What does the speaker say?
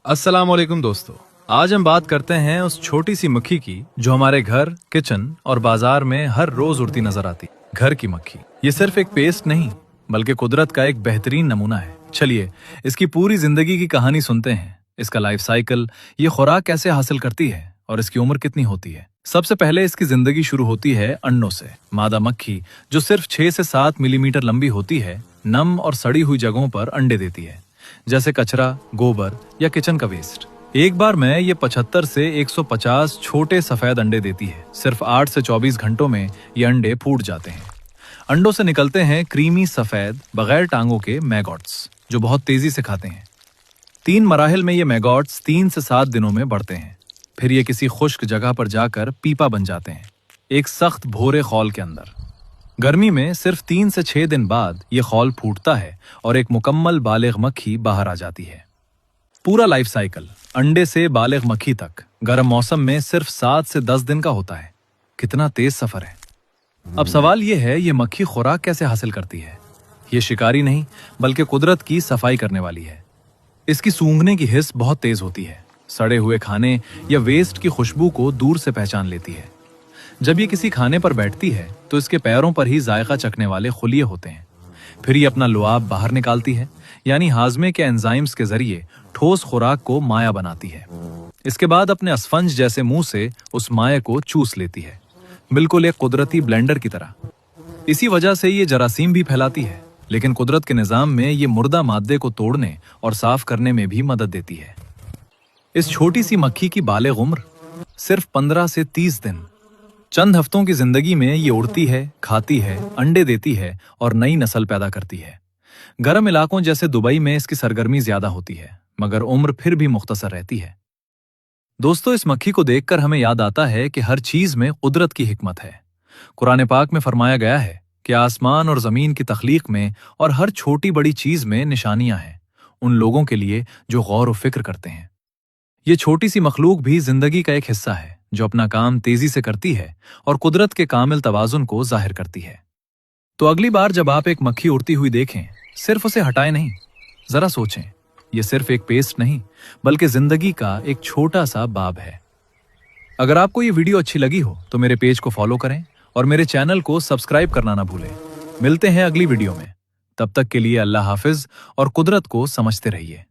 अस्सलाम वालेकुम दोस्तों। आज हम बात करते हैं उस छोटी सी मक्खी की जो हमारे घर, किचन और बाजार में हर रोज उड़ती नजर आती। घर की मक्खी ये सिर्फ एक पेस्ट नहीं बल्कि कुदरत का एक बेहतरीन नमूना है। चलिए इसकी पूरी जिंदगी की कहानी सुनते हैं। इसका लाइफ साइकिल, ये खुराक कैसे हासिल करती है और इसकी उम्र कितनी होती है। सबसे पहले इसकी जिंदगी शुरू होती है अंडों से। मादा मक्खी जो सिर्फ 6 से 7 मिलीमीटर लंबी होती है, नम और सड़ी हुई जगहों पर अंडे देती है, जैसे कचरा, गोबर या किचन का वेस्ट। एक बार में ये 75 से 150 छोटे सफेद अंडे देती है। सिर्फ 8 से 24 घंटों में ये अंडे फूट जाते हैं। अंडों से निकलते हैं क्रीमी सफेद बगैर टांगों के मैगॉट्स जो बहुत तेजी से खाते हैं। 3 मराहिल में ये मैगॉट्स 3 से 7 दिनों में बढ़ते हैं। फिर ये किसी खुश्क जगह पर जाकर पीपा बन जाते हैं, एक सख्त भोरे खौल के अंदर। गर्मी में सिर्फ 3 से 6 दिन बाद ये खौल फूटता है और एक मुकम्मल बालिग मक्खी बाहर आ जाती है। पूरा लाइफ साइकिल अंडे से बालिग मक्खी तक गर्म मौसम में सिर्फ 7 से 10 दिन का होता है। कितना तेज सफर है। अब सवाल ये है, ये मक्खी खुराक कैसे हासिल करती है? ये शिकारी नहीं बल्कि कुदरत की सफाई करने वाली है। इसकी सूंघने की हिस्स बहुत तेज होती है। सड़े हुए खाने या वेस्ट की खुशबू को दूर से पहचान लेती है। जब ये किसी खाने पर बैठती है तो इसके पैरों पर ही जायका चखने वाले खुलिये होते हैं। फिर ये अपना लुआब बाहर निकालती है, यानी हाजमे के एंजाइम्स के जरिए ठोस खुराक को माया बनाती है। इसके बाद अपने अस्फंज जैसे मुंह से उस माया को चूस लेती है, बिल्कुल एक कुदरती ब्लेंडर की तरह। इसी वजह से ये जरासीम भी फैलाती है, लेकिन कुदरत के निजाम में ये मुर्दा मादे को तोड़ने और साफ करने में भी मदद देती है। इस छोटी सी मक्खी की बालिग उम्र सिर्फ 15 से 30 दिन। चंद हफ्तों की जिंदगी में ये उड़ती है, खाती है, अंडे देती है और नई नस्ल पैदा करती है। गर्म इलाकों जैसे दुबई में इसकी सरगर्मी ज्यादा होती है, मगर उम्र फिर भी मुख्तसर रहती है। दोस्तों, इस मक्खी को देखकर हमें याद आता है कि हर चीज में कुदरत की हिकमत है। कुरान पाक में फरमाया गया है कि आसमान और जमीन की तख्लीक में और हर छोटी बड़ी चीज में निशानियां हैं उन लोगों के लिए जो गौर व फिक्र करते हैं। ये छोटी सी मखलूक भी जिंदगी का एक हिस्सा है जो अपना काम तेजी से करती है और कुदरत के कामिल तवाजुन को जाहिर करती है। तो अगली बार जब आप एक मक्खी उड़ती हुई देखें, सिर्फ उसे हटाएं नहीं, जरा सोचें, ये सिर्फ एक पेस्ट नहीं बल्कि जिंदगी का एक छोटा सा बाब है। अगर आपको ये वीडियो अच्छी लगी हो तो मेरे पेज को फॉलो करें और मेरे चैनल को सब्सक्राइब करना ना भूलें। मिलते हैं अगली वीडियो में। तब तक के लिए अल्लाह हाफिज और कुदरत को समझते रहिए।